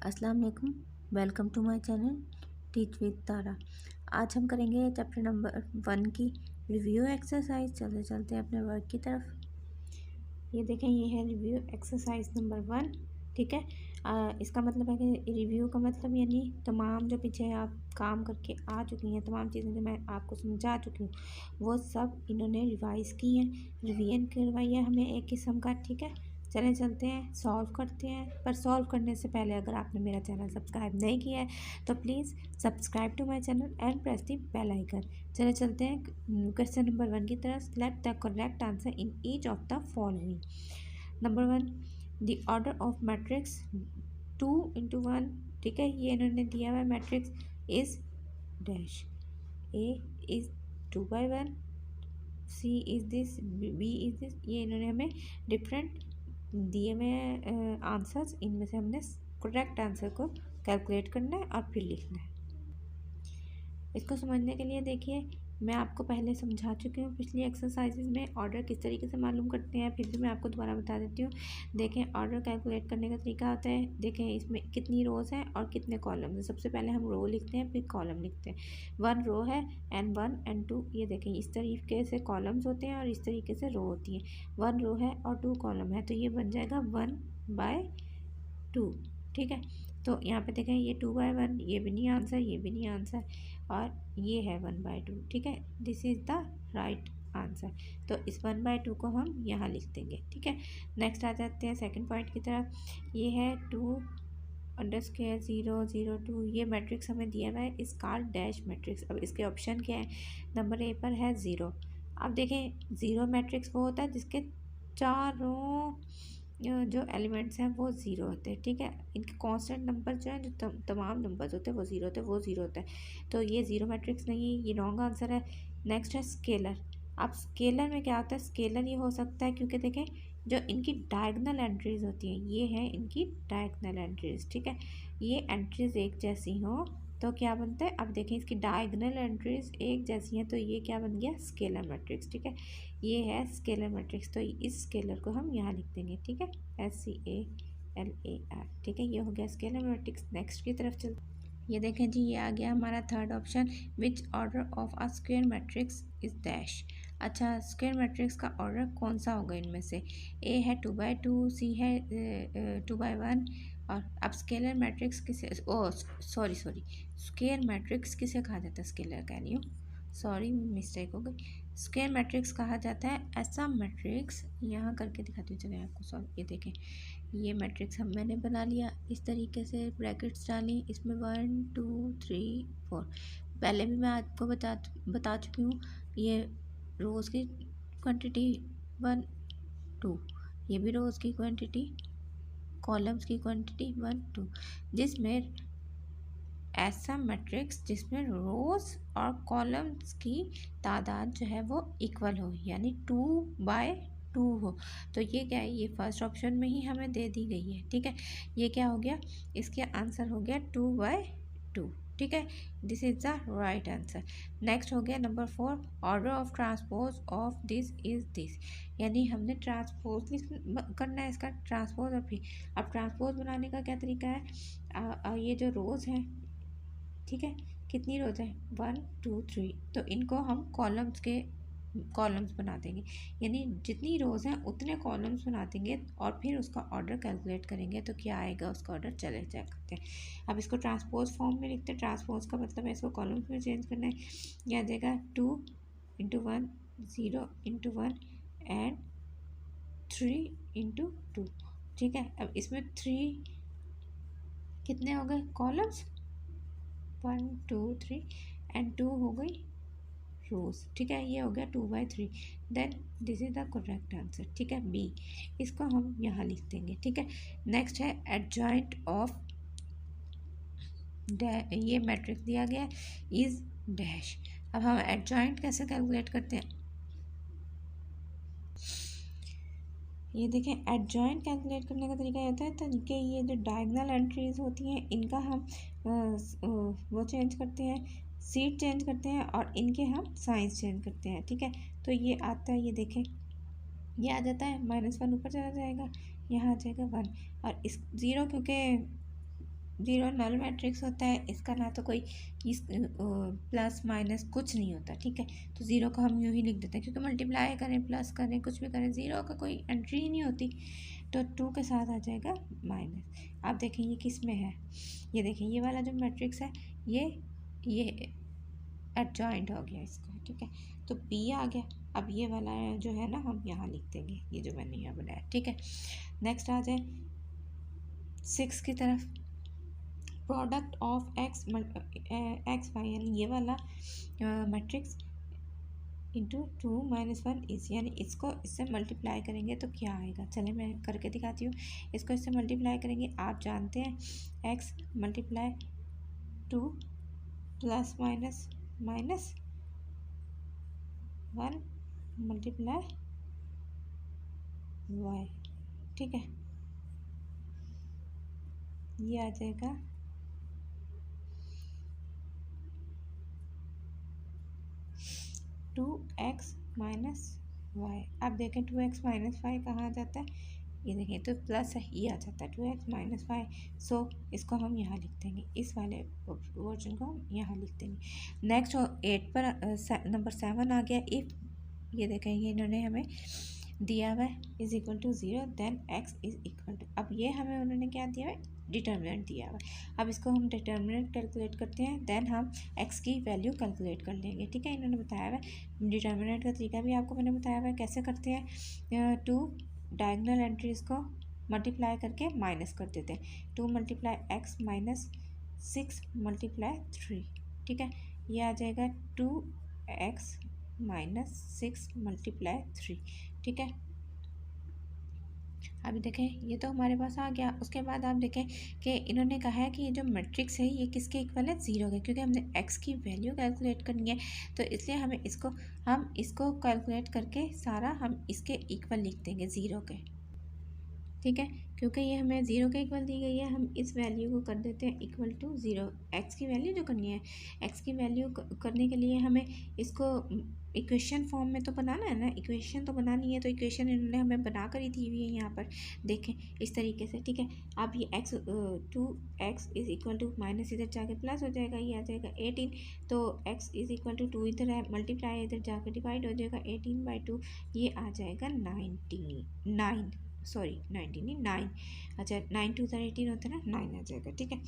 अस्सलाम वालेकुम। Welcome to my channel teach with Tara. आज हम करेंगे चैप्टर नंबर 1 की रिव्यू एक्सरसाइज। चलते चलते अपने वर्क की तरफ। ये देखें, ये है रिव्यू एक्सरसाइज नंबर 1। ठीक है। इसका मतलब है कि रिव्यू का मतलब यानी तमाम जो पीछे आप काम करके आ चुकी हैं, तमाम चीज़ें जो मैं आपको समझा चुकी हूँ, वो सब इन्होंने रिवाइज़ की हैं, रिवीजन करवाई है हमें एक किस्म का। ठीक है, चले चलते हैं, सॉल्व करते हैं। पर सॉल्व करने से पहले अगर आपने मेरा चैनल सब्सक्राइब नहीं किया है तो please subscribe to my channel and press the bell icon. चले चलते हैं क्वेश्चन नंबर 1 की तरफ। Select the correct answer in each of the following. Number 1, the order of matrix 2 into 1। ठीक है, ये इन्होंने दिया हुआ matrix is dash. A is 2/1, C is this, B is this. ये इन्होंने हमें डिफरेंट दिए हुए आंसर्स, इनमें से हमने करेक्ट आंसर को कैलकुलेट करना है और फिर लिखना है। इसको समझने के लिए देखिए, मैं आपको पहले समझा चुकी हूँ पिछली एक्सरसाइजेज में ऑर्डर किस तरीके से मालूम करते हैं। फिर भी मैं आपको दोबारा बता देती हूँ। देखें, ऑर्डर कैलकुलेट करने का तरीका होता है। देखें, इसमें कितनी रोज़ हैं और कितने कॉलम हैं। सबसे पहले हम रो लिखते हैं, फिर कॉलम लिखते हैं। 1 रो है एंड 1 and 2। ये देखें, इस तरीके से कॉलम्स होते हैं और इस तरीके से रो होती हैं। 1 रो है और 2 कॉलम है, तो ये बन जाएगा 1/2। ठीक है, तो यहाँ पे देखें, ये 2/1, ये भी नहीं आंसर, ये भी नहीं आंसर, और ये है 1/2। ठीक है, this is the right answer. तो इस 1/2 को हम यहाँ लिख देंगे। ठीक है, नेक्स्ट आ जाते हैं सेकंड पॉइंट की तरफ। ये है 2_002। ये मैट्रिक्स हमें दिया हुआ है, इस कॉल्ड डैश मैट्रिक्स। अब इसके ऑप्शन क्या है? नंबर ए पर है 0। अब देखें, 0 मैट्रिक्स वो होता है जिसके चारों जो एलिमेंट्स हैं वो ज़ीरो होते हैं। ठीक है, इनके कांस्टेंट नंबर जो है, जो तमाम नंबर्स होते हैं वो ज़ीरो होते हैं, वो ज़ीरो होता है। तो ये ज़ीरो मैट्रिक्स नहीं, ये रॉन्ग आंसर है। नेक्स्ट है स्केलर। अब स्केलर में क्या होता है? स्केलर ये हो सकता है क्योंकि देखें, जो इनकी डायगनल एंट्रीज़ होती हैं, ये हैं इनकी डायगनल एंट्रीज़। ठीक है, ये एंट्रीज़ एक जैसी हों तो क्या बनता है? अब देखें, इसकी डायगनल एंट्रीज एक जैसी हैं तो ये क्या बन गया? Scalar matrix. ठीक है, ये है स्केलर मैट्रिक्स, तो इस स्केलर को हम यहाँ लिख देंगे। ठीक है, SCALAR। ठीक है, ये हो गया स्केलर मैट्रिक्स। नेक्स्ट की तरफ चल, ये देखें जी, ये आ गया हमारा third option. Which order of a square matrix is dash. अच्छा, स्क्वायर मैट्रिक्स का ऑर्डर कौन सा होगा इनमें से? ए है 2/2, सी है 2/1, और अब स्केलर मैट्रिक्स किसे, ओ सॉरी स्क्वायर मैट्रिक्स किसे कहा जाता है? स्केलर कह रही हूँ, सॉरी मिस्टेक हो गई। स्क्वायर मैट्रिक्स कहा जाता है ऐसा मैट्रिक्स, यहाँ करके दिखाती हूँ चलिए आपको। सॉरी, ये देखें, ये मैट्रिक्स मैंने बना लिया इस तरीके से, ब्रैकेट्स डाली, इसमें 1 2 3 4। पहले भी मैं आपको बता चुकी हूँ। ये रोज़ की क्वांटिटी 1 2, ये भी रोज़ की क्वांटिटी, कॉलम्स की क्वांटिटी 1 2, जिसमें ऐसा मैट्रिक्स जिसमें रोज़ और कॉलम्स की तादाद जो है वो इक्वल हो, यानी 2/2 हो। तो ये क्या है? ये फर्स्ट ऑप्शन में ही हमें दे दी गई है। ठीक है, ये क्या हो गया? इसके आंसर हो गया 2/2। ठीक है, this is the right answer. Next हो गया number 4, order of transpose of this is this. यानी हमने ट्रांसपोज करना है इसका, ट्रांसपोज। और फिर अब ट्रांसपोज बनाने का क्या तरीका है? ये जो रोज़ हैं, ठीक है, कितनी रोज है? 1 2 3। तो इनको हम कॉलम्स बना देंगे, यानी जितनी रोज हैं उतने कॉलम्स बना देंगे और फिर उसका ऑर्डर कैलकुलेट करेंगे तो क्या आएगा उसका ऑर्डर, चले चेक करते हैं। अब इसको ट्रांसपोज फॉर्म में लिखते हैं। ट्रांसपोज का मतलब है इसको कॉलम्स में चेंज करना है। यह आ जाएगा 2×1, 0×1 एंड 3×2। ठीक है, अब इसमें 3 कितने हो गए कॉलम्स? 1 2 3 एंड 2 हो गई रोज। ठीक है, ये हो गया 2/3। Then this is the correct answer. ठीक है, बी, इसको हम यहाँ लिख देंगे। ठीक है, नेक्स्ट है एडजॉइंट ऑफ, ये मैट्रिक्स दिया गया इज डैश। अब हम एडजॉइंट कैसे कैलकुलेट करते हैं? ये देखें, एडजॉइंट कैलकुलेट करने का तरीका होता है तो इनके ये जो डायगनल एंट्रीज होती हैं इनका हम वो चेंज करते हैं, सीट चेंज करते हैं, और इनके हम साइंस चेंज करते हैं। ठीक है, तो ये आता है, ये देखें, ये आ जाता है -1 ऊपर चला जाएगा, यहाँ आ जाएगा 1, और इस 0 क्योंकि जीरो नल मैट्रिक्स होता है, इसका ना तो कोई इस प्लस माइनस कुछ नहीं होता, ठीक है। तो ज़ीरो को हम यूँ ही लिख देते हैं, क्योंकि मल्टीप्लाई करें प्लस करें कुछ भी करें ज़ीरो का कोई एंट्री ही नहीं होती। तो टू के साथ आ जाएगा माइनस। आप देखें ये किस में है, ये देखें ये वाला जो मैट्रिक्स है ये एडजॉइंट हो गया इसका, ठीक है। तो बी आ गया। अब ये वाला जो है ना हम यहाँ लिख देंगे, ये जो मैंने यहाँ बनाया, ठीक है। नेक्स्ट आ जाए 6 की तरफ। प्रोडक्ट ऑफ एक्स वाई, यानी ये वाला मैट्रिक्स इंटू 2 - 1 इस, यानी इसको इससे मल्टीप्लाई करेंगे तो क्या आएगा। चले मैं करके दिखाती हूँ। इसको इससे मल्टीप्लाई करेंगे, आप जानते हैं X multiply 2 plus minus minus 1 multiply Y, ठीक है। ये आ जाएगा 2x माइनस वाई। अब देखें 2x माइनस वाई कहाँ आ जाता है, ये देखें तो प्लस है, ये आ जाता है 2x माइनस वाई। सो इसको हम यहाँ लिख देंगे, इस वाले वर्जन को हम यहाँ लिख देंगे। नेक्स्ट 8 पर नंबर 7 आ गया। इफ़, ये देखें ये इन्होंने हमें दिया हुआ है is equal to 0 then x is equal to, अब ये हमें उन्होंने क्या दिया हुआ है, डिटर्मिनेंट दिया हुआ है। अब इसको हम डिटर्मिनेंट कैलकुलेट करते हैं, देन हम x की वैल्यू कैलकुलेट कर लेंगे, ठीक है। इन्होंने बताया हुआ है डिटर्मिनेंट का तरीका भी आपको मैंने बताया हुआ है कैसे करते हैं। 2 डायगोनल एंट्रीज को मल्टीप्लाई करके माइनस कर देते हैं। 2 मल्टीप्लाई x माइनस 6 मल्टीप्लाई 3, ठीक है। ये आ जाएगा 2x माइनस 6 मल्टीप्लाई 3, ठीक है। अभी देखें ये तो हमारे पास आ गया। उसके बाद आप देखें कि इन्होंने कहा है कि ये जो मैट्रिक्स है ये किसके इक्वल है, ज़ीरो के, क्योंकि हमने x की वैल्यू कैलकुलेट करनी है। तो इसलिए हम इसको कैलकुलेट करके सारा हम इसके इक्वल लिख देंगे ज़ीरो के, ठीक है। क्योंकि ये हमें ज़ीरो के इक्वल दी गई है, हम इस वैल्यू को कर देते हैं इक्वल टू ज़ीरो। एक्स की वैल्यू जो करनी है, एक्स की वैल्यू करने के लिए हमें इसको इक्वेशन फॉर्म में तो बनाना है ना, इक्वेशन तो बनानी है। तो इक्वेशन इन्होंने हमें बना कर ही दी हुई है यहाँ पर, देखें इस तरीके से, ठीक है। अब ये X 2x is equal to minus इधर जाके प्लस हो जाएगा, ये आ जाएगा 18। तो x इज़ इक्वल टू 2 इधर है, मल्टीप्लाई इधर जाकर डिवाइड हो जाएगा 18/2, ये आ जाएगा 9। अच्छा 9 2 18 होता है ना, 9 आ जाएगा, ठीक है।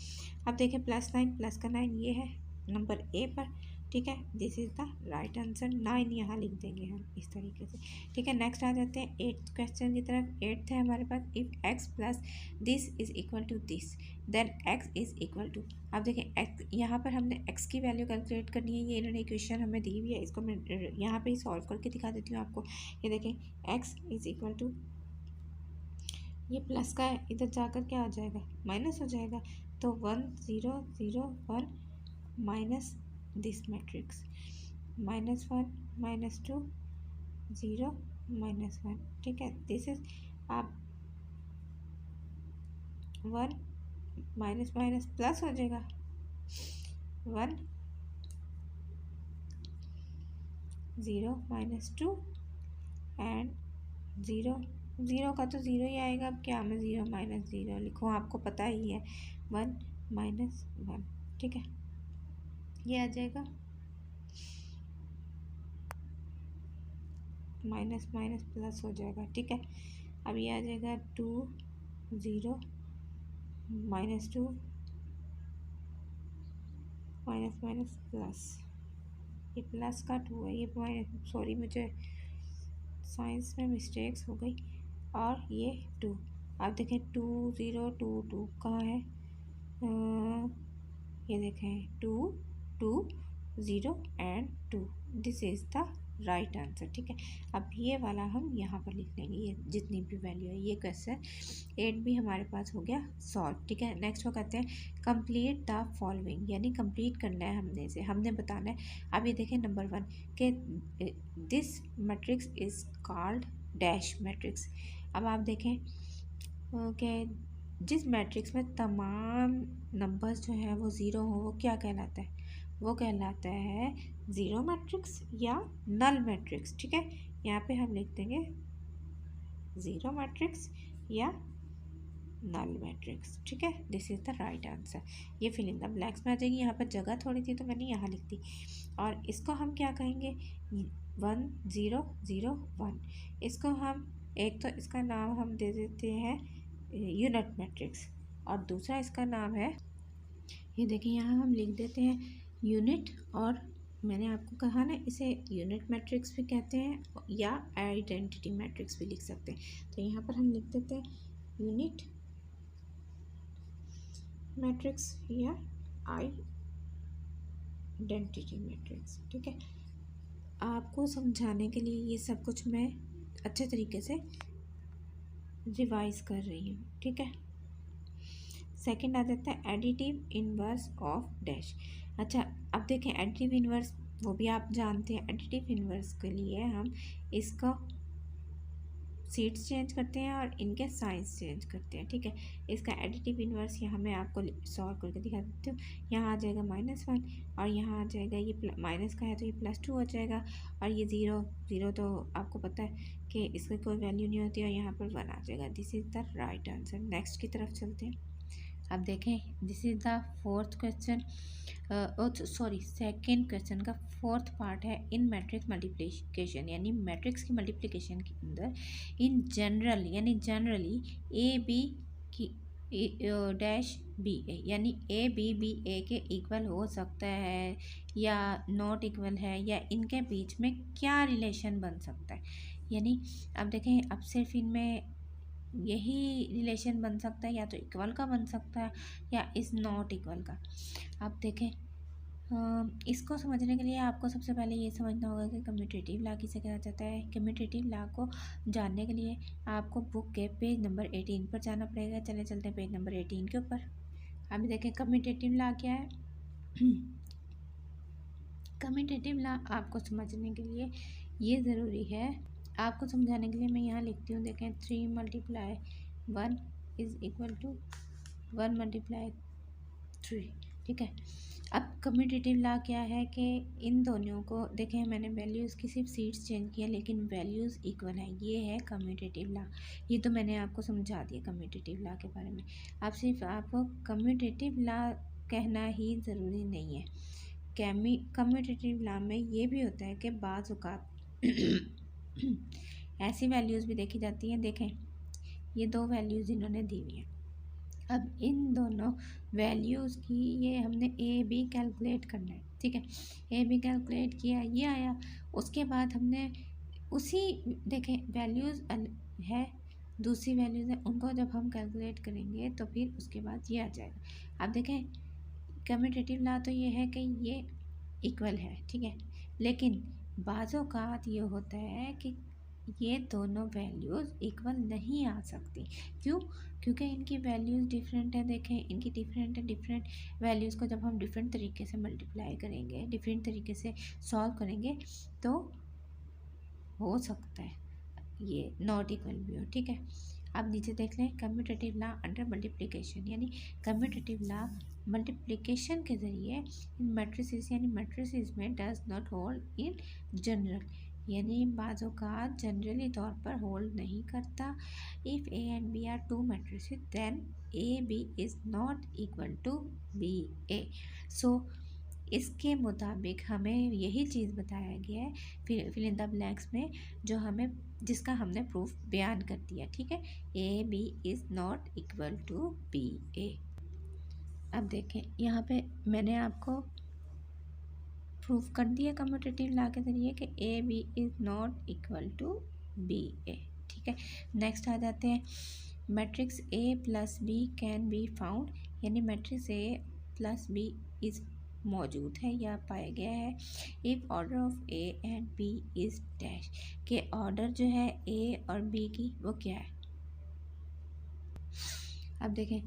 अब देखें +9 प्लस का 9 ये है नंबर ए पर, ठीक है। This is the right answer, 9 यहाँ लिख देंगे हम इस तरीके से, ठीक है। नेक्स्ट आ जाते हैं 8th क्वेश्चन की तरफ। 8th है हमारे पास, if x plus this is equal to this then x is equal to. अब देखें एक्स, यहाँ पर हमने एक्स की वैल्यू कैलकुलेट करनी है। ये इन्होंने इक्वेशन हमें दी हुई है, इसको मैं यहाँ पे ही सॉल्व करके दिखा देती हूँ आपको। ये देखें एक्स इज़ इक्वल टू, ये प्लस का है, इधर जाकर क्या आ जाएगा, माइनस हो जाएगा। तो 1 0 0 1 माइनस दिस मैट्रिक्स, -1 -2 0 -1, ठीक है। दिस इज आप 1 माइनस माइनस प्लस हो जाएगा, 1 0 -2 एंड 0 का तो 0 ही आएगा। अब क्या मैं 0 - 0 लिखूँ, आपको पता ही है 1 - 1, ठीक है। ये आ जाएगा माइनस माइनस प्लस हो जाएगा, ठीक है। अब ये आ जाएगा 2 0 -2 माइनस माइनस प्लस, ये प्लस का 2 है, ये सॉरी मुझे साइंस में मिस्टेक्स हो गई। और ये 2, आप देखें 2 0 2 2 कहाँ है, ये देखें 2 2 0 and 2, this is the right answer, ठीक है। अब ये वाला हम यहाँ पर लिख लेंगे, ये जितनी भी वैल्यू है। ये क्वेश्चन 8 भी हमारे पास हो गया सॉल्व, ठीक है। नेक्स्ट वो कहते हैं कंप्लीट द फॉलोइंग, यानी कंप्लीट करना है हमने बताना है। अब ये देखें नंबर 1 के this matrix is called dash matrix. अब आप देखें कि जिस मैट्रिक्स में तमाम नंबर्स जो हैं वो ज़ीरो हो, वो क्या कहलाता है, वो कहलाता है ज़ीरो मैट्रिक्स या नल मैट्रिक्स, ठीक है। यहाँ पे हम लिख देंगे ज़ीरो मैट्रिक्स या नल मैट्रिक्स। ठीक है, this is the right answer. ये फिल इन द ब्लैंक्स में आ जाएगी। यहाँ पर जगह थोड़ी थी तो मैंने यहाँ लिख दी। और इसको हम क्या कहेंगे, 1 0 0 1। इसको हम एक तो इसका नाम हम दे देते हैं यूनिट मैट्रिक्स, और दूसरा इसका नाम है, ये देखिए यहाँ हम लिख देते हैं यूनिट, और मैंने आपको कहा ना इसे यूनिट मैट्रिक्स भी कहते हैं या आइडेंटिटी मैट्रिक्स भी लिख सकते हैं। तो यहाँ पर हम लिख देते हैं यूनिट मैट्रिक्स या आइडेंटिटी मैट्रिक्स। ठीक है, आपको समझाने के लिए ये सब कुछ मैं अच्छे तरीके से रिवाइज कर रही हूँ। ठीक है, सेकंड आ जाता है एडिटिव इनवर्स ऑफ डैश। अच्छा, अब देखें एडिटिव इनवर्स वो भी आप जानते हैं। एडिटिव इनवर्स के लिए हम इसका सीट्स चेंज करते हैं और इनके साइंस चेंज करते हैं। ठीक है, इसका एडिटिव इनवर्स यहाँ मैं आपको सॉल्व करके दिखा देती हूँ। यहाँ आ जाएगा -1 और यहाँ आ जाएगा, ये माइनस का है तो ये +2 हो जाएगा, और ये 0 0 तो आपको पता है कि इसकी कोई वैल्यू नहीं होती, और यहाँ पर 1 आ जाएगा। This is the right answer. Next की तरफ चलते हैं। अब देखें, this is the fourth question, sorry second question का फोर्थ पार्ट है। इन मैट्रिक्स मल्टीप्लिकेशन, यानी मैट्रिक्स की मल्टीप्लिकेशन के अंदर इन जनरल यानी जनरली ए बी की डैश बी ए, यानी ए बी बी ए के इक्वल हो सकता है या नॉट इक्वल है, या इनके बीच में क्या रिलेशन बन सकता है। यानी अब देखें, अब सिर्फ इनमें यही रिलेशन बन सकता है, या तो इक्वल का बन सकता है या इज़ नॉट इक्वल का। आप देखें, इसको समझने के लिए आपको सबसे पहले ये समझना होगा कि कम्यूटेटिव लॉ किसे कहा जाता है। कम्यूटेटिव लॉ को जानने के लिए आपको बुक के पेज नंबर 18 पर जाना पड़ेगा। चले चलते हैं पेज नंबर 18 के ऊपर। अभी देखें कम्यूटेटिव लॉ क्या है। कम्यूटेटिव लॉ आपको समझने के लिए ये ज़रूरी है, आपको समझाने के लिए मैं यहाँ लिखती हूँ। देखें 3 × 1 इज़ इक्वल टू 1 × 3। ठीक है, अब कम्यूटेटिव लॉ क्या है कि इन दोनों को देखें, मैंने वैल्यूज़ की सिर्फ सीट्स चेंज किया लेकिन वैल्यूज़ इक्वल है। ये है कम्यूटेटिव लॉ। ये तो मैंने आपको समझा दिया कम्यूटेटिव लॉ के बारे में। अब सिर्फ आपको कम्यूटेटिव लॉ कहना ही ज़रूरी नहीं है। कम्यूटेटिव लॉ में ये भी होता है कि बाज़ औक़ात ऐसी वैल्यूज़ भी देखी जाती हैं। देखें, ये 2 वैल्यूज़ इन्होंने दी हुई हैं। अब इन दोनों वैल्यूज़ की ये हमने ए बी कैलकुलेट करना है। ठीक है, ए बी कैलकुलेट किया, ये आया। उसके बाद हमने उसी देखें वैल्यूज़ है, दूसरी वैल्यूज़ है, उनको जब हम कैलकुलेट करेंगे तो फिर उसके बाद ये आ जाएगा। अब देखें कम्यूटेटिव लॉ तो ये है कि ये इक्वल है। ठीक है, लेकिन बाज़ औक़ात ये होता है कि ये दोनों वैल्यूज़ इक्वल नहीं आ सकती। क्यों? क्योंकि इनकी वैल्यूज़ डिफरेंट है। देखें, इनकी डिफरेंट वैल्यूज़ को जब हम डिफरेंट तरीके से मल्टीप्लाई करेंगे, डिफरेंट तरीके से सॉल्व करेंगे, तो हो सकता है ये नॉट इक्वल भी हो। ठीक है, अब नीचे देख लें कम्यूटेटिव लॉ अंडर मल्टीप्लिकेशन, यानी कम्यूटेटिव लॉ मल्टीप्लिकेशन के ज़रिए इन मैट्रिसेस यानी मैट्रिसेस में does not hold in general, यानी बाज़ औक़ात जनरली तौर पर होल्ड नहीं करता। If A and B are 2 matrices then A B is not equal to B A. So इसके मुताबिक हमें यही चीज़ बताया गया है फिल इन द ब्लैंक्स में, जो हमें जिसका हमने प्रूफ बयान कर दिया। ठीक है, A B is not equal to B A. अब देखें, यहाँ पे मैंने आपको प्रूफ कर दिया कम्यूटेटिव लॉ के ज़रिए कि A B is not equal to B A. ठीक है, नेक्स्ट आ जाते हैं matrix A plus B can be found, यानी matrix A plus B is मौजूद है या पाया गया है if order of A and B is dash, के ऑर्डर जो है ए और बी की वो क्या है। अब देखें,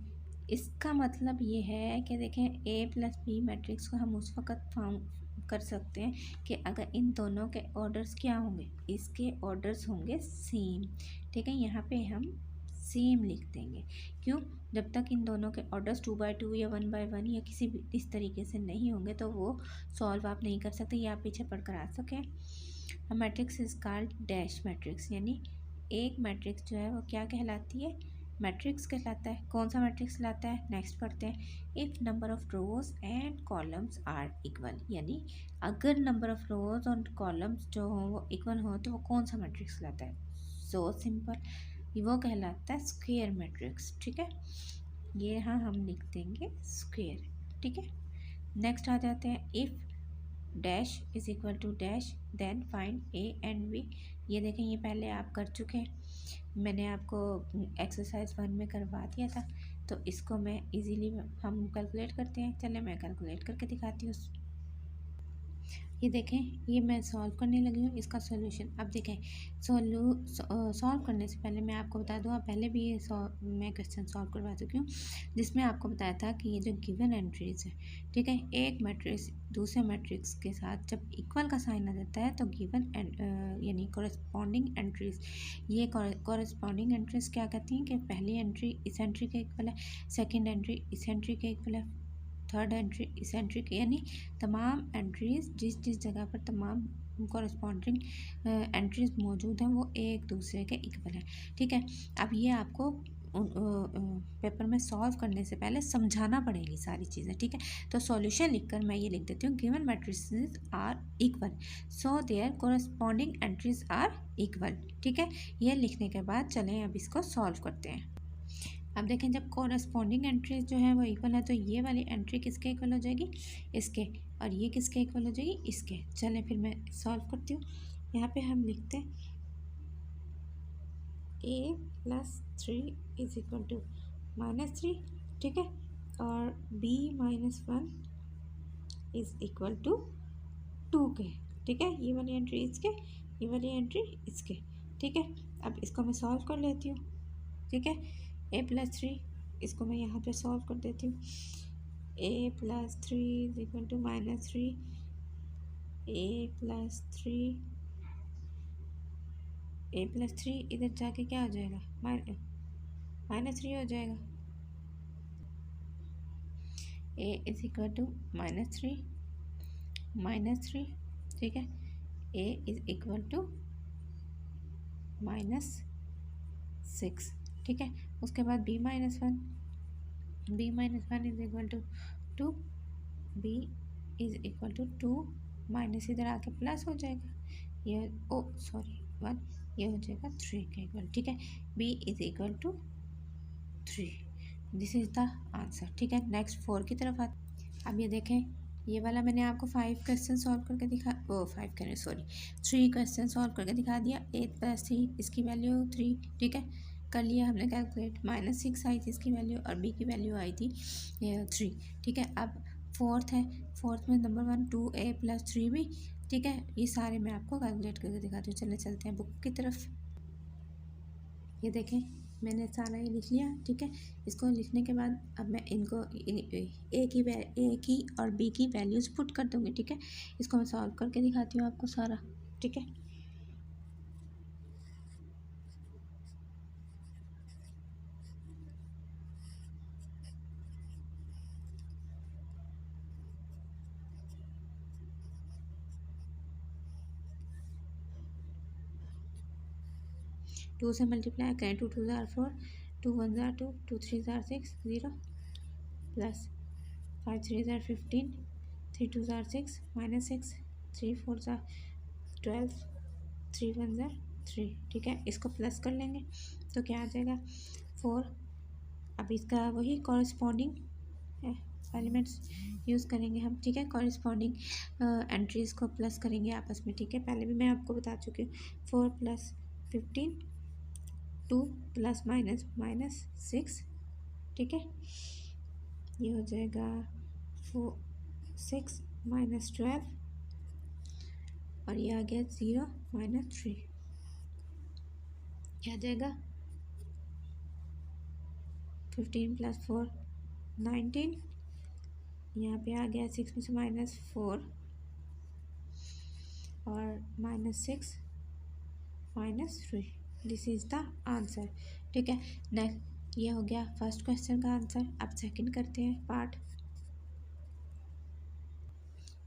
इसका मतलब ये है कि देखें ए प्लस बी मैट्रिक्स को हम उस वक़्त फाउंड कर सकते हैं कि अगर इन दोनों के ऑर्डर्स क्या होंगे, इसके ऑर्डर्स होंगे सेम। ठीक है, यहाँ पे हम सेम लिख देंगे। क्यों? जब तक इन दोनों के ऑर्डर्स 2/2 या 1/1 या किसी भी इस तरीके से नहीं होंगे तो वो सॉल्व आप नहीं कर सकते, या आप पीछे पढ़कर आ सकें। Matrix is called dash matrix, यानी एक मैट्रिक्स जो है वो क्या कहलाती है, मैट्रिक्स कहलाता है। कौन सा मैट्रिक्स कहलाता है, नेक्स्ट पढ़ते हैं। If number of rows and columns are equal, यानी अगर नंबर ऑफ रोज और कॉलम्स जो हो वो इक्वल हो तो वो कौन सा मैट्रिक्स कहलाता है। सो सिंपल, वो कहलाता है स्क्वायर मैट्रिक्स। ठीक है, ये यहाँ हम लिख देंगे स्क्वायर। ठीक है, नेक्स्ट आ जाते हैं। If dash is equal to dash then find A and B. ये देखें, ये पहले आप कर चुके हैं, मैंने आपको एक्सरसाइज 1 में करवा दिया था। तो इसको मैं इजीली हम कैलकुलेट करते हैं। चले मैं कैलकुलेट करके दिखाती हूँ। ये देखें, ये मैं सॉल्व करने लगी हूँ इसका सॉल्यूशन। अब देखें, सॉल्व करने से पहले मैं आपको बता दूँ, पहले भी ये मैं क्वेश्चन सॉल्व करवा चुकी हूँ जिसमें आपको बताया था कि ये जो गिवन एंट्रीज है, ठीक है, एक मैट्रिक्स दूसरे मैट्रिक्स के साथ जब इक्वल का साइन आ जाता है तो गिवन यानी कॉरेस्पॉन्डिंग एंट्रीज, ये कॉरेस्पॉन्डिंग एंट्रीज क्या कहती हैं कि पहली एंट्री इस एंट्री के इक्वल है, सेकेंड एंट्री इस एंट्री के इक्वल है, थर्ड एंट्री इस एंट्री की, यानी तमाम एंट्रीज जिस जिस जगह पर तमाम कॉरेस्पॉन्डिंग एंट्रीज मौजूद हैं वो एक दूसरे के इक्वल है। ठीक है, अब ये आपको पेपर में सॉल्व करने से पहले समझाना पड़ेगी सारी चीज़ें। ठीक है, तो सॉल्यूशन लिखकर मैं ये लिख देती हूँ, given matrices are equal so their corresponding entries are equal. ठीक है, ये लिखने के बाद चलें अब इसको सॉल्व करते हैं। अब देखें, जब कॉरेस्पॉन्डिंग एंट्रीज जो है वो इक्वल है तो ये वाली एंट्री किसके इक्वल हो जाएगी, इसके, और ये किसके इक्वल हो जाएगी, इसके। चलें फिर मैं सॉल्व करती हूँ। यहाँ पे हम लिखते हैं a+3 इज इक्वल टू -3। ठीक है, और b-1 इज इक्वल टू 2 के। ठीक है, ये वाली एंट्री इसके, ये वाली एंट्री इसके। ठीक है, अब इसको मैं सॉल्व कर लेती हूँ। ठीक है, a+3 इसको मैं यहाँ पे सॉल्व कर देती हूँ। a+3 is equal to -3, a+3 इधर जाके क्या हो जाएगा, -3 हो जाएगा। a इज इक्वल टू -3, ठीक है, a इज इक्वल टू -6। ठीक है, उसके बाद b-1 is equal to 2, b is equal to 2 minus इधर आके प्लस हो जाएगा, ये 1, ये हो जाएगा 3 के इक्वल। ठीक है, b is equal to 3, this is the answer. ठीक है, नेक्स्ट 4 की तरफ आते। अब ये देखें, ये वाला मैंने आपको 5 क्वेश्चन सॉल्व करके दिखा 3 क्वेश्चन सॉल्व करके दिखा दिया। 8+3 इसकी वैल्यू 3। ठीक है, कर लिया हमने कैलकुलेट। -6 आई थी इसकी वैल्यू और b की वैल्यू आई थी 3। ठीक है, अब फोर्थ है, फोर्थ में नंबर 1 2a+3 भी। ठीक है, ये सारे मैं आपको कैलकुलेट करके दिखाती हूँ। चले चलते हैं बुक की तरफ। ये देखें, मैंने सारा ये लिख लिया। ठीक है, इसको लिखने के बाद अब मैं इनको ए की और बी की वैल्यूज़ पुट कर दूँगी। ठीक है, इसको मैं सॉल्व करके दिखाती हूँ आपको सारा। ठीक है, 2 से मल्टीप्लाई करें, 2 2 ज़ार 4, 2 1 ज़ार 2, 2 3 ज़ार 6, 0 प्लस 5 3 ज़ार 15, 3 2 ज़ार 6 -6, 3 4 ज़ार 12, 3 1 ज़ार 3। ठीक है, इसको प्लस कर लेंगे तो क्या आ जाएगा 4। अब इसका वही कॉरेस्पॉन्डिंग एलिमेंट्स यूज़ करेंगे हम। ठीक है, कॉरेस्पॉन्डिंग एंट्रीज़ को प्लस करेंगे आपस में। ठीक है, पहले भी मैं आपको बता चुकी हूँ। 4 + 15, 2 ± -6। ठीक है, ये हो जाएगा 6 - 12 और ये आ गया 0 - 3। क्या आ जाएगा 15 + 4 19। यहाँ पे आ गया 6 में से -4 और -6 -3। This is the answer. ठीक है, नेक्स्ट ये हो गया फर्स्ट क्वेश्चन का आंसर। अब सेकंड करते हैं पार्ट।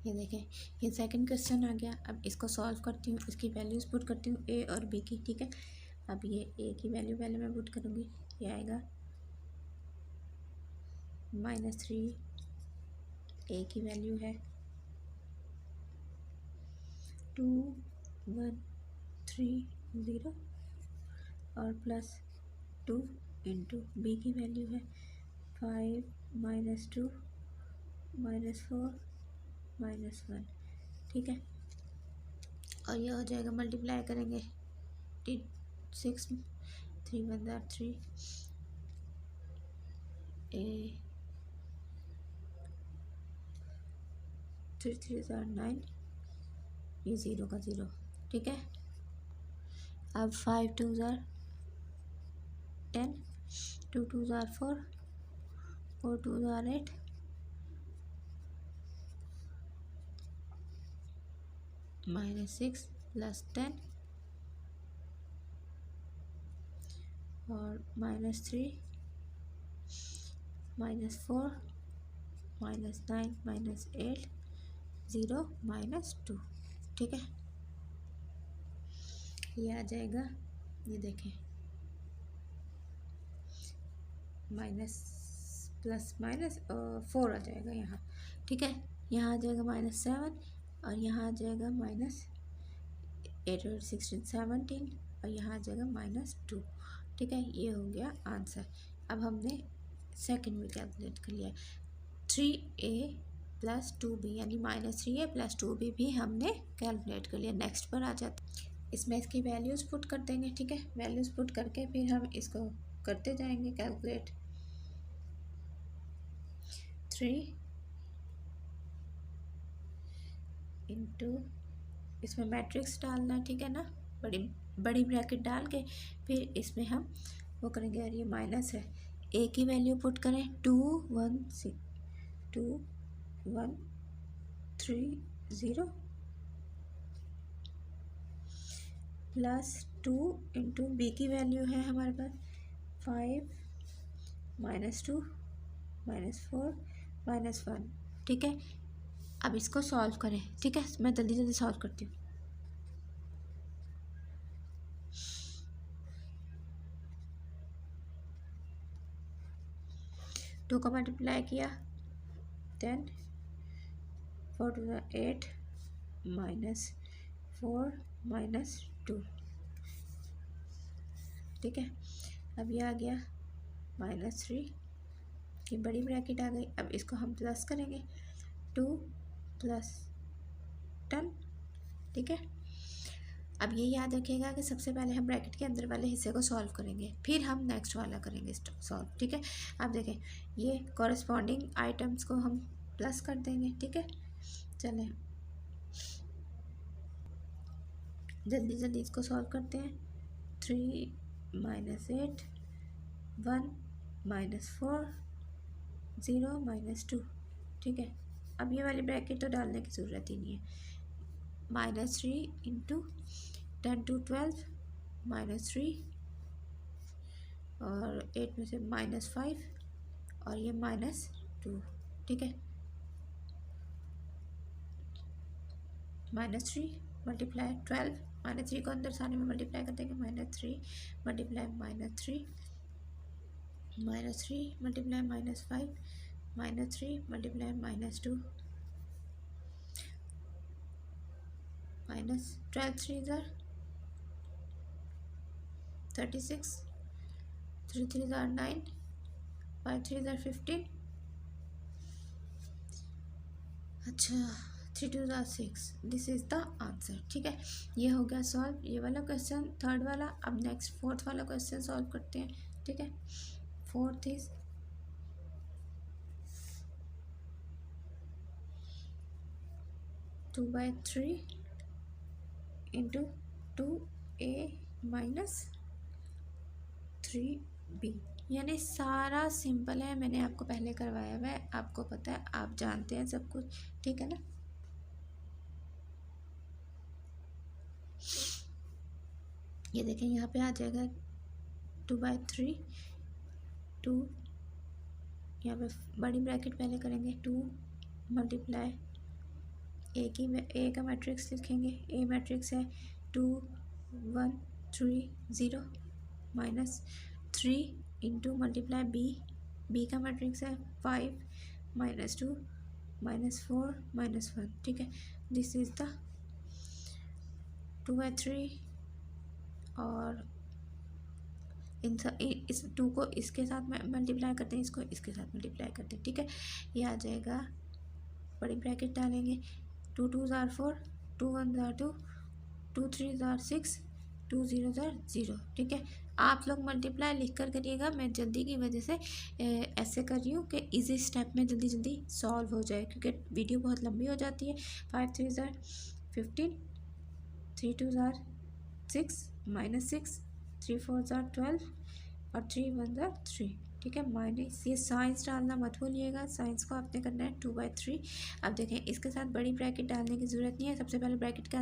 ये देखें, ये सेकंड क्वेश्चन आ गया। अब इसको सॉल्व करती हूँ, इसकी वैल्यूज़ पुट करती हूँ ए और बी की। ठीक है, अब ये ए की वैल्यू पहले मैं पुट करूँगी, ये आएगा -3, ए की वैल्यू है 2 1 3 0 और +2 इंटू बी की वैल्यू है 5 -2 -4 -1, ठीक है। और ये हो जाएगा, मल्टीप्लाई करेंगे 6 3 1 3 ए 3 3 9, ये 0 का 0, ठीक है। अब 5 2 10, 2 2 4, 4 2 8, -6 +10 और -3 -4 -9 -8 0 -2, ठीक है। ये आ जाएगा, ये देखें माइनस प्लस माइनस 4 आ जाएगा यहाँ, ठीक है। यहाँ आ जाएगा -7 और यहाँ आ जाएगा -8 और 16 17 और यहाँ आ जाएगा -2, ठीक है। ये हो गया आंसर। अब हमने सेकंड में कैलकुलेट कर लिया 3a + 2b यानी -3a + 2b भी हमने कैलकुलेट कर लिया। नेक्स्ट पर आ जाते, इसमें इसकी वैल्यूज़ पुट कर देंगे, ठीक है। वैल्यूज़ पुट करके फिर हम इसको करते जाएंगे कैलकुलेट। 3 इंटू, इसमें मैट्रिक्स डालना है, ठीक है ना, बड़ी बड़ी ब्रैकेट डाल के फिर इसमें हम वो करेंगे। और ये माइनस है, ए की वैल्यू पुट करें 2 1 6 2 1 3 0 +2 इंटू बी की वैल्यू है हमारे पास 5 -2 -4 -1, ठीक है। अब इसको सॉल्व करें, ठीक है। मैं जल्दी जल्दी सॉल्व करती हूँ। 2 का मल्टीप्लाई किया 10, 4 2 8 -4 -2, ठीक है। अब ये आ गया -3 की बड़ी ब्रैकेट आ गई। अब इसको हम प्लस करेंगे 2 + 10, ठीक है। अब ये याद रखिएगा कि सबसे पहले हम ब्रैकेट के अंदर वाले हिस्से को सॉल्व करेंगे, फिर हम नेक्स्ट वाला करेंगे सॉल्व, ठीक है। अब देखें ये कॉरस्पॉन्डिंग आइटम्स को हम प्लस कर देंगे, ठीक है। चलें जल्दी जल्दी इसको सॉल्व करते हैं। 3 -8 1 -4 0 -2, ठीक है। अब ये वाली ब्रैकेट तो डालने की ज़रूरत ही नहीं है। -3 इंटू 10 to 12 -3 और 8 में से -5 और ये -2, ठीक है। -3 मल्टीप्लाई 12, -3 को अंदर सारे में मल्टीप्लाई कर देंगे। -3 मल्टीप्लाई -3 -3 मल्टीप्लाई -5 -3 मल्टीप्लाई -2 -12 3 36 3 3 9 5 3 15, अच्छा 3 2 6, दिस इज़ द आंसर, ठीक है। ये हो गया सॉल्व ये वाला क्वेश्चन, थर्ड वाला। अब नेक्स्ट फोर्थ वाला क्वेश्चन सॉल्व करते हैं, ठीक है। Fourth is 2/3 into 2a - 3b, यानी सारा सिंपल है। मैंने आपको पहले करवाया हुआ है, आपको पता है, आप जानते हैं सब कुछ, ठीक है ना। ये देखें यहाँ पे आ जाएगा 2/3, 2 यहाँ पे बड़ी ब्रैकेट पहले करेंगे 2 मल्टीप्लाई ए का मैट्रिक्स लिखेंगे। ए मैट्रिक्स है 2 1 3 0 -3 इंटू मल्टीप्लाई बी, बी का मैट्रिक्स है 5 -2 -4 -1, ठीक है। दिस इज द 2/3 और इस 2 को इसके साथ मल्टीप्लाई करते हैं, इसको इसके साथ मल्टीप्लाई करते हैं, ठीक है। ये आ जाएगा, बड़ी ब्रैकेट डालेंगे, 2 2s are 4, 2 1s are 2, 2 3s are 6, 2 0s are 0, ठीक है। आप लोग मल्टीप्लाई लिख कर करिएगा, मैं जल्दी की वजह से ऐसे कर रही हूँ कि इजी स्टेप में जल्दी जल्दी सॉल्व हो जाए, क्योंकि वीडियो बहुत लंबी हो जाती है। 5 3s are 15, 3 2s are 6 -6, 3 4s are 12 और 3 1s are 3, ठीक है। माइनस, ये साइंस डालना मत भूलिएगा, साइंस को आपने करना है 2/3। अब देखें, इसके साथ बड़ी ब्रैकेट डालने की ज़रूरत नहीं है, सबसे पहले ब्रैकेट का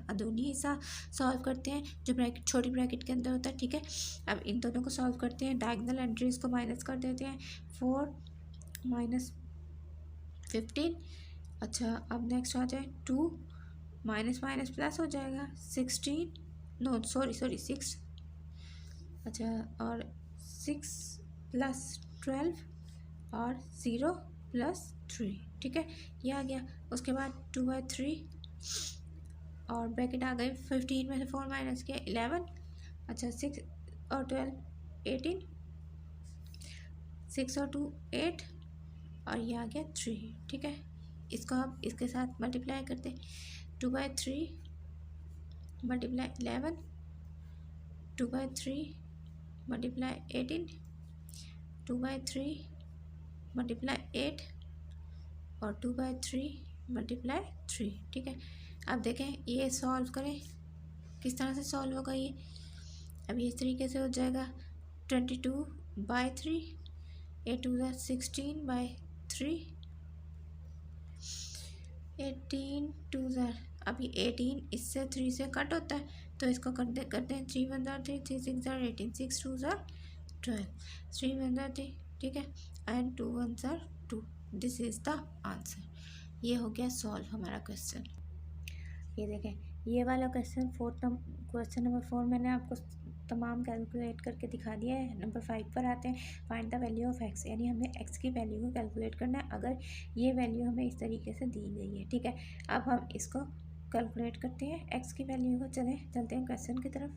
अंदरूनी हिस्सा सॉल्व करते हैं, जो ब्रैकेट छोटी ब्रैकेट के अंदर होता है, ठीक है। अब इन दोनों को सॉल्व करते हैं, डायगोनल एंट्रीज को माइनस कर देते हैं, 4 -15। अच्छा, अब नेक्स्ट आ जाए 2 माइनस माइनस प्लस हो जाएगा, 16, नो सॉरी 6, अच्छा, और 6 + 12 और 0 + 3, ठीक है। ये आ गया। उसके बाद 2/3 और ब्रैकेट आ गई, 15 में से 4 माइनस किया 11, अच्छा 6 और 12 18, 6 और 2 8 और ये आ गया 3, ठीक है। इसको आप इसके साथ मल्टीप्लाई करते हैं, 2/3 मल्टीप्लाई 11, 2/3 मल्टीप्लाई 18, 2/3 मल्टीप्लाई 8 और 2/3 मल्टीप्लाई 3, ठीक है। अब देखें, ये सॉल्व करें, किस तरह से सॉल्व होगा ये। अब इस तरीके से हो जाएगा, 22/3, 8 2 16/3, 18 2 अब ये 18 इससे 3 से कट होता है, तो इसको करते हैं 3 1 3, 3 6 18, 6 2 12, 3 1 3, ठीक है, and 2 1 2। This is the answer. ये हो गया सॉल्व हमारा क्वेश्चन। ये देखें, ये वाला क्वेश्चन क्वेश्चन नंबर 4 मैंने आपको तमाम कैलकुलेट करके दिखा दिया है। नंबर 5 पर आते हैं, find the value of x, यानी हमें एक्स की वैल्यू को कैलकुलेट करना है, अगर ये वैल्यू हमें इस तरीके से दी गई है, ठीक है। अब हम इसको कैलकुलेट करते हैं, एक्स की वैल्यू को। चलते हैं क्वेश्चन की तरफ।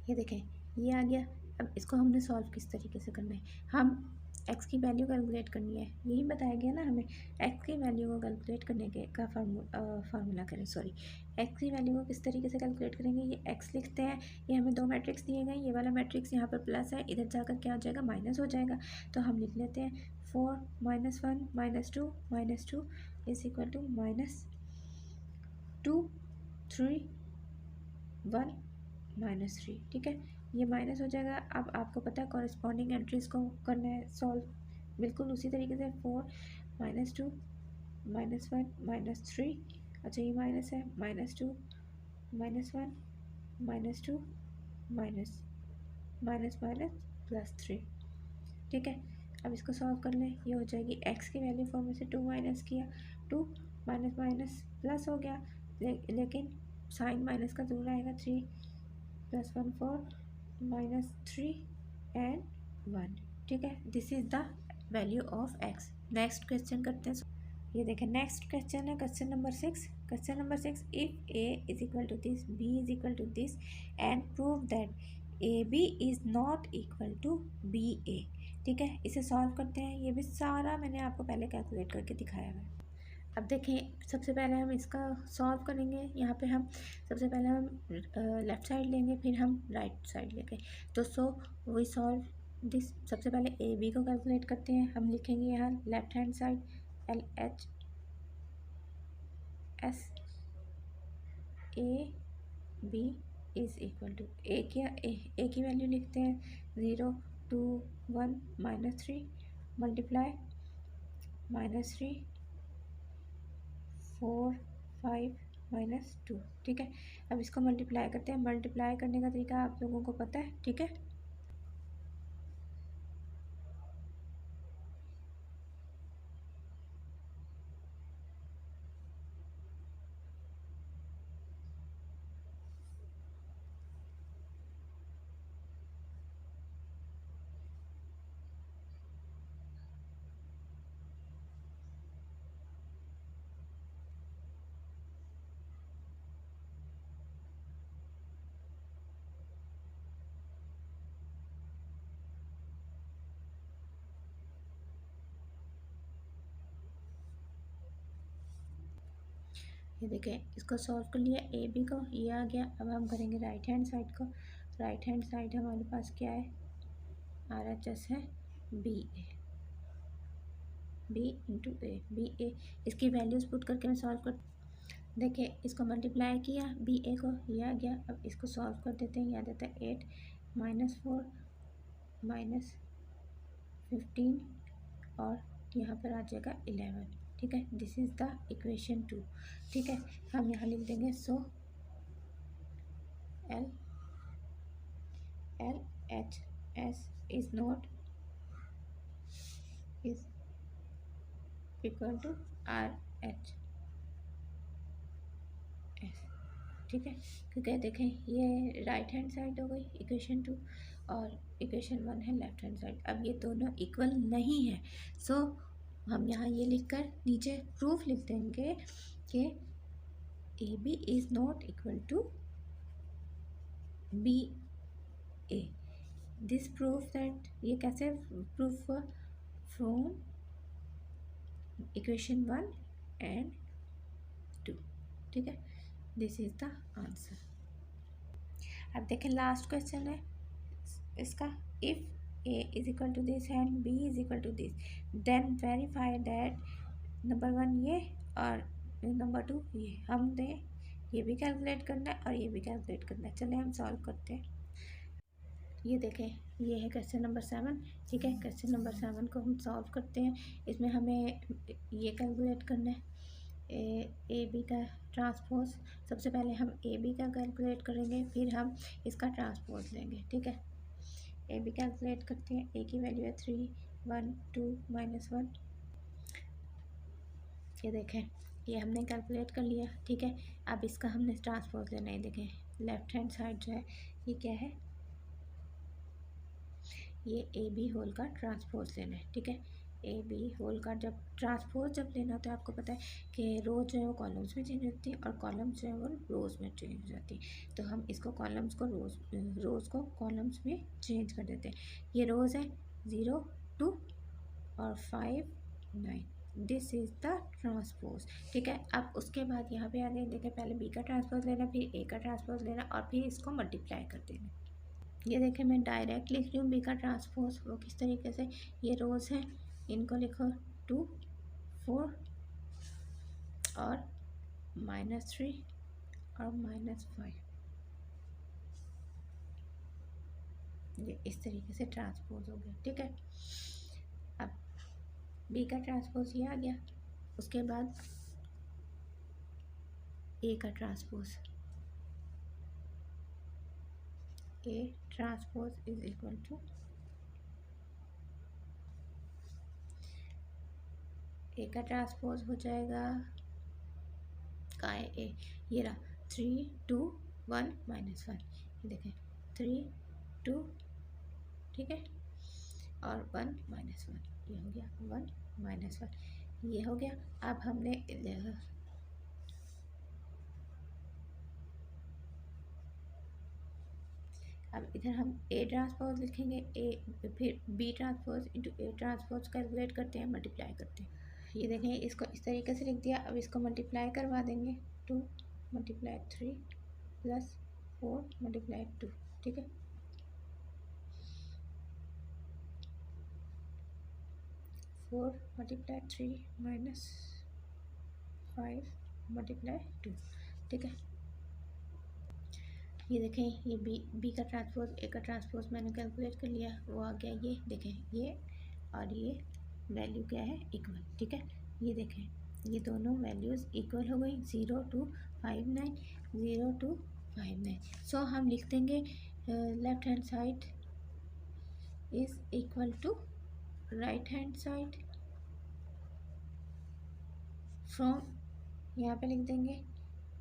ये देखें, ये आ गया। अब इसको हमने सॉल्व किस तरीके से करना है, हम एक्स की वैल्यू कैलकुलेट करनी है, यही बताया गया ना हमें। एक्स की वैल्यू को कैलकुलेट करने के का फार्मूला करें, सॉरी, एक्स की वैल्यू को किस तरीके से कैलकुलेट करेंगे। ये एक्स लिखते हैं, ये हमें 2 मैट्रिक्स दिए गए, ये वाला मैट्रिक्स यहाँ पर प्लस है, इधर जाकर क्या हो जाएगा, माइनस हो जाएगा। तो हम लिख लेते हैं 4 -1 -2 -2 इज इक्वल टू -2 3 1 -3, ठीक है। ये माइनस हो जाएगा। अब आपको पता है कॉरेस्पॉन्डिंग एंट्रीज को करना है सॉल्व, बिल्कुल उसी तरीके से, 4 -2 -1 -3, अच्छा ये माइनस है, -2 -1 -2 माइनस माइनस माइनस +3, ठीक है। अब इसको सॉल्व कर लें, ये हो जाएगी एक्स की वैल्यू 4 में से 2 माइनस किया, 2 माइनस माइनस प्लस हो गया, लेकिन साइन माइनस का जरूर आएगा, 3 + 1 4 -3 एंड 1, ठीक है। This is the value of x. Next question करते हैं। ये देखें, नेक्स्ट क्वेश्चन है question number 6। Question number 6, if A is equal to this, B is equal to this and prove that A B is not equal to B A, ठीक है। इसे solve करते हैं, ये भी सारा मैंने आपको पहले कैलकुलेट करके दिखाया है। अब देखें, सबसे पहले हम इसका सॉल्व करेंगे। यहाँ पे हम सबसे पहले हम लेफ़्ट साइड लेंगे, फिर हम राइट साइड लेंगे। तो वी सॉल्व दिस। सबसे पहले ए बी को कैलकुलेट करते हैं। हम लिखेंगे यहाँ left hand side LH S A B is equal to A की वैल्यू लिखते हैं 0 2 1 -3 मल्टीप्लाई -3 4 5 -2, ठीक है। अब इसको मल्टीप्लाई करते हैं। मल्टीप्लाई करने का तरीका आप लोगों को पता है, ठीक है। ये देखें इसको सॉल्व कर लिया, ए बी को, ये आ गया। अब हम करेंगे राइट हैंड साइड को। राइट हैंड साइड हमारे पास क्या है, आर एच एस है B A, B into A, B ए। इसकी वैल्यूज़ पुट करके मैं सॉल्व कर, देखिए इसको मल्टीप्लाई किया बी ए को, ये आ गया। अब इसको सॉल्व कर देते हैं, याद आता है 8 -4 -15 और यहाँ पर आ जाएगा 11। ठीक है, दिस इज़ द इक्वेशन 2। ठीक है, हम यहाँ लिख देंगे so L H S is not is equal to R H S. ठीक है, क्योंकि देखें ये राइट हैंड साइड हो गई इक्वेशन 2 और इक्वेशन 1 है लेफ्ट हैंड साइड। अब ये दोनों इक्वल नहीं है, सो हम यहाँ ये लिखकर नीचे प्रूफ लिख देंगे कि A B is not equal to B A. This proof that, ये कैसे प्रूफ हुआ, फ्रॉम इक्वेशन 1 एंड 2। ठीक है, दिस इज द आंसर। अब देखें लास्ट क्वेश्चन है इसका, if A is equal to this and B is equal to this then verify that number 1 ये और नंबर 2 ये। हमने ये भी कैलकुलेट करना है और ये भी कैलकुलेट करना है। चलिए हम सॉल्व करते हैं। ये देखें ये है क्वेश्चन नंबर 7। ठीक है, क्वेश्चन नंबर 7 को हम सॉल्व करते हैं। इसमें हमें ये कैलकुलेट करना है ए बी का ट्रांसपोज। सबसे पहले हम ए बी का कैलकुलेट करेंगे, फिर हम इसका ट्रांसपोज लेंगे। ठीक है, ए बी कैलकुलेट करते हैं। ए की वैल्यू है 3 1 2 -1। ये देखें ये हमने कैलकुलेट कर लिया। ठीक है, अब इसका हमने ट्रांसपोज लेना है। देखें लेफ्ट हैंड साइड जो है ये क्या है, ये ए बी होल का ट्रांसपोज लेना है। ठीक है, ए बी होल का जब ट्रांसपोज जब लेना होता है, आपको पता है कि रोज जो है वो कॉलम्स में चेंज होती है और कॉलम्स जो है वो रोज़ में चेंज हो जाती है। तो हम इसको कॉलम्स को रोज़ को कॉलम्स में चेंज कर देते हैं। ये रोज़ है 0 2 और 5 9। This is the transpose. ठीक है, अब उसके बाद यहाँ पे आ गए, देखें पहले बी का ट्रांसपोज लेना, फिर ए का ट्रांसपोज लेना और फिर इसको मल्टीप्लाई कर देना। ये देखें मैं डायरेक्ट लिख रही हूँ बी का ट्रांसपोज, वो किस तरीके से, ये रोज़ हैं इनको लिखो 2 4 और -3 और -5। ये इस तरीके से ट्रांसपोज हो गया। ठीक है, अब बी का ट्रांसपोज ये आ गया। उसके बाद ए का transpose, A transpose is equal to A का ट्रांसपोज हो जाएगा कहाँ है ए, ये रहा 3 2 1 -1। ये देखें 3 2, ठीक है, और 1 -1, ये हो गया 1 -1, ये हो गया। अब हमने अब इधर हम ए ट्रांसपोज लिखेंगे, ए फिर B transpose into A transpose calculate करते हैं, मल्टीप्लाई करते हैं। ये देखें इसको इस तरीके से लिख दिया। अब इसको मल्टीप्लाई करवा देंगे, 2 × 3 + 4 × 2। ठीक है, 4 × 3 - 5 × 2। ठीक है, ये देखें ये बी का ट्रांसपोज ए का ट्रांसपोज मैंने कैलकुलेट कर लिया, वो आ गया। ये देखें ये और ये वैल्यू क्या है, इक्वल। ठीक है, ये देखें ये दोनों वैल्यूज़ इक्वल हो गई, 0 2 5 9 0 2 5 9। सो हम लिख देंगे left hand side is equal to right hand side from, यहाँ पे लिख देंगे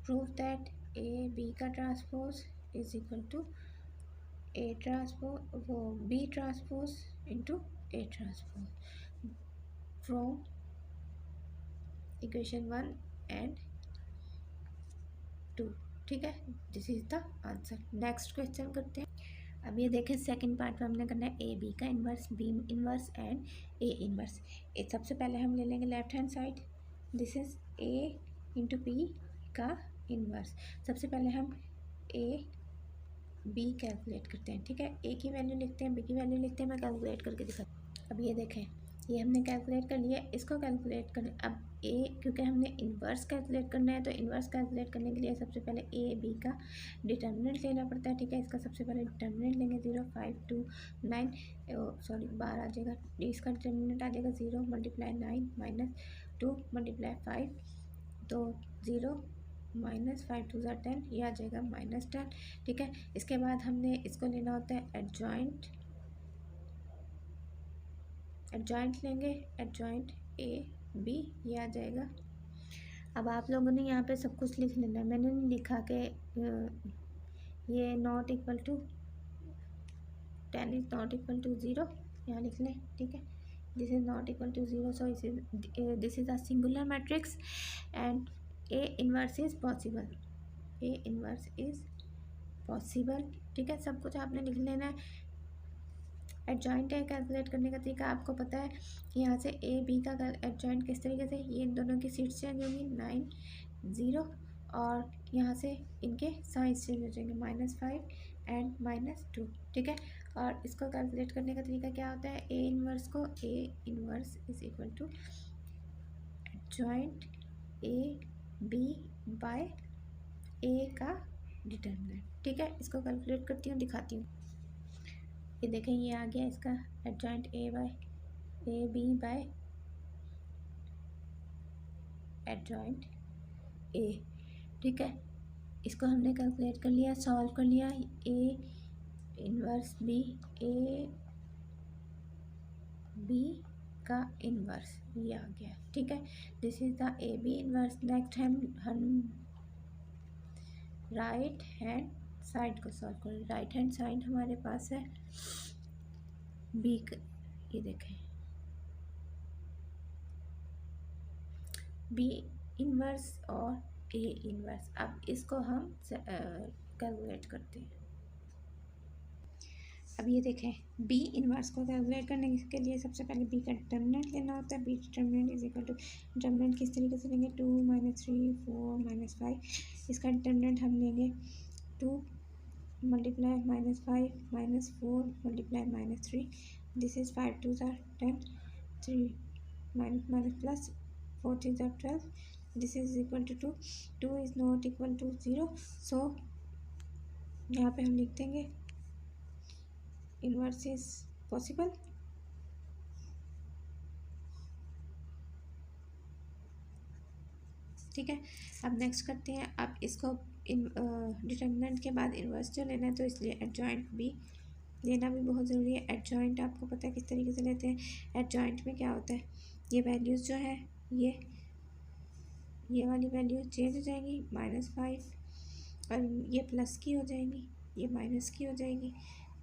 प्रूफ दैट ए बी का transpose is equal to A transpose, वो B transpose into A transpose from equation 1 and 2। ठीक है, this is the answer. Next question करते हैं। अब ये देखें सेकंड पार्ट में हमने करना है ए बी का inverse, B inverse and A inverse. सबसे पहले हम ले लेंगे left hand side, this is A into B का इन्वर्स। सबसे पहले हम ए बी कैलकुलेट करते हैं, ठीक है। ए की वैल्यू लिखते हैं, बी की वैल्यू लिखते हैं, मैं कैलकुलेट करके दिखाती हूँ। अब ये देखें, ये हमने कैलकुलेट कर लिया, इसको कैलकुलेट कर। अब ए, क्योंकि हमने इन्वर्स कैलकुलेट करना है, तो इन्वर्स कैलकुलेट करने के लिए सबसे पहले ए बी का डिटर्मिनेंट लेना पड़ता है, ठीक है। इसका सबसे पहले डिटर्मिनेंट लेंगे 0 5 2 9 सॉरी 12 आ जाएगा। इसका डिटर्मिनेंट आ जाएगा 0 × 9 - 2 × 5, तो 0 -5 2 = 10, ये आ जाएगा -10, ठीक है। इसके बाद हमने इसको लेना होता है एडजॉइंट लेंगे, एडजॉइंट ए बी, ये आ जाएगा। अब आप लोगों ने यहाँ पे सब कुछ लिख लेना है, मैंने नहीं लिखा कि ये not equal to 10 is not equal to 0, यहाँ लिख लें, ठीक है। This is not equal to 0, so this is a singular matrix and A inverse is possible, A inverse is possible, ठीक है। सब कुछ आपने लिख लेना है। एडजॉइंट है, कैलकुलेट करने का तरीका आपको पता है। यहाँ से ए बी का एडजॉइंट किस तरीके से, ये इन दोनों की सीट्स चेंज होंगी 9 0, और यहाँ से इनके साइंस चेंज हो जाएंगे -5 एंड -2, ठीक है। और इसको कैलकुलेट करने का तरीका क्या होता है, ए इन्वर्स को, A inverse is equal to adjoint A B by A का डिटर्मिनेंट, ठीक है। इसको कैलकुलेट करती हूँ, दिखाती हूँ। ये देखें, ये आ गया इसका adjoint A B by adjoint A, ठीक है। इसको हमने कैलकुलेट कर लिया, सॉल्व कर लिया। A inverse B, A B का इन्वर्स, ये आ गया, ठीक है। This is the A B inverse. Next हम राइट हैंड साइड को सॉल्व करें। राइट हैंड साइड हमारे पास है बी, ये देखें बी इन्वर्स और ए इन्वर्स। अब इसको हम कैलकुलेट करते हैं। अब ये देखें, बी इन्वर्स को कैलकुलेट करने के लिए सबसे पहले बी का डिटर्मिनेंट लेना होता है। B determinant is equal to, determinant किस तरीके से लेंगे, 2 - 3 4 -5। इसका डिटर्मिनेंट हम लेंगे 2 × -5 -4 × -3, this is 5 2 = 10, 3 plus 4 3 = 12, this is equal to 2, 2 is not equal to 0, so यहाँ पे हम लिख देंगे इन्वर्स इज पॉसिबल, ठीक है। अब नेक्स्ट करते हैं। अब इसको डिटर्मिनेंट के बाद इन्वर्स जो लेना है, तो इसलिए एडजॉइंट बी लेना भी बहुत ज़रूरी है। एडजॉइंट आपको पता है किस तरीके से लेते हैं। एडजॉइंट में क्या होता है, ये वैल्यूज़ जो है ये वाली वैल्यू चेंज हो जाएंगी, -5, और ये प्लस की हो जाएंगी, ये माइनस की हो जाएगी,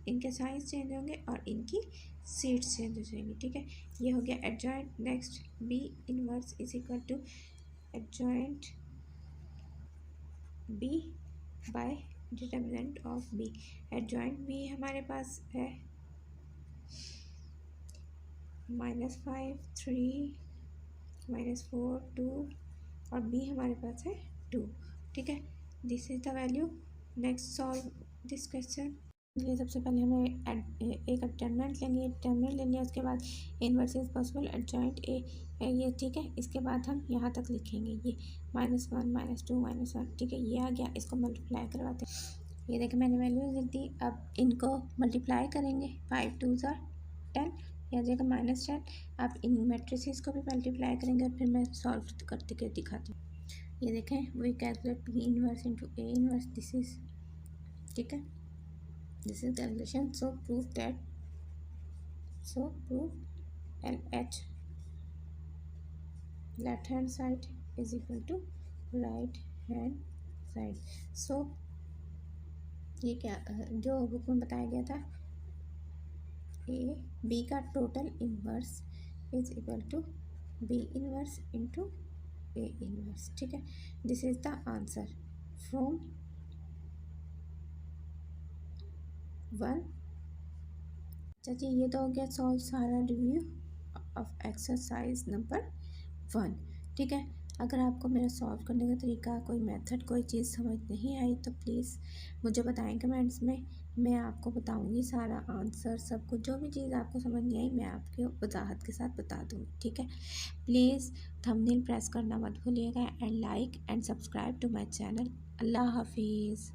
इनके साइंस चेंज होंगे और इनकी सीट्स चेंज हो जाएंगी, ठीक है। ये हो गया adjoint. Next B inverse is equal to adjoint B by determinant of B. Adjoint B हमारे पास है -5 3 -4 2, और बी हमारे पास है 2, ठीक है। This is the value. Next solve this question. ये सबसे पहले हमें एक डिटर्मिनेंट लेंगे, डिटर्मिनेंट ले लिया, उसके बाद inverse is possible adjoint A, ये ठीक है। इसके बाद हम यहाँ तक लिखेंगे ये -1 -2 -1, ठीक है। ये आ गया, इसको मल्टीप्लाई करवाते हैं। ये देखिए मैंने वैल्यूज लिख दी। अब इनको मल्टीप्लाई करेंगे, 5 2 = 10, यह आ जाएगा -10। अब इन मैट्रिसेस को भी मल्टीप्लाई करेंगे और फिर मैं सॉल्व करते के दिखाती हूँ। ये देखें, we calculate B inverse into A inverse, this is, ठीक है, this is calculation. So prove LH left hand side is equal to right hand side. So ये क्या जो बुक में बताया गया था, ए बी का total inverse is equal to B inverse into A inverse, ठीक है। This is the answer from 1। अच्छा जी, ये तो हो गया सॉल्व सारा रिव्यू ऑफ एक्सरसाइज नंबर 1, ठीक है। अगर आपको मेरा सॉल्व करने का तरीका, कोई मेथड, कोई चीज़ समझ नहीं आई तो प्लीज़ मुझे बताएं कमेंट्स में। मैं आपको बताऊंगी सारा आंसर, सब कुछ, जो भी चीज़ आपको समझ नहीं आई मैं आपको वजाहत के साथ बता दूँगी, ठीक है। प्लीज़ थंबनेल प्रेस करना मत भूलिएगा and like and subscribe to my channel. अल्लाह हाफिज़।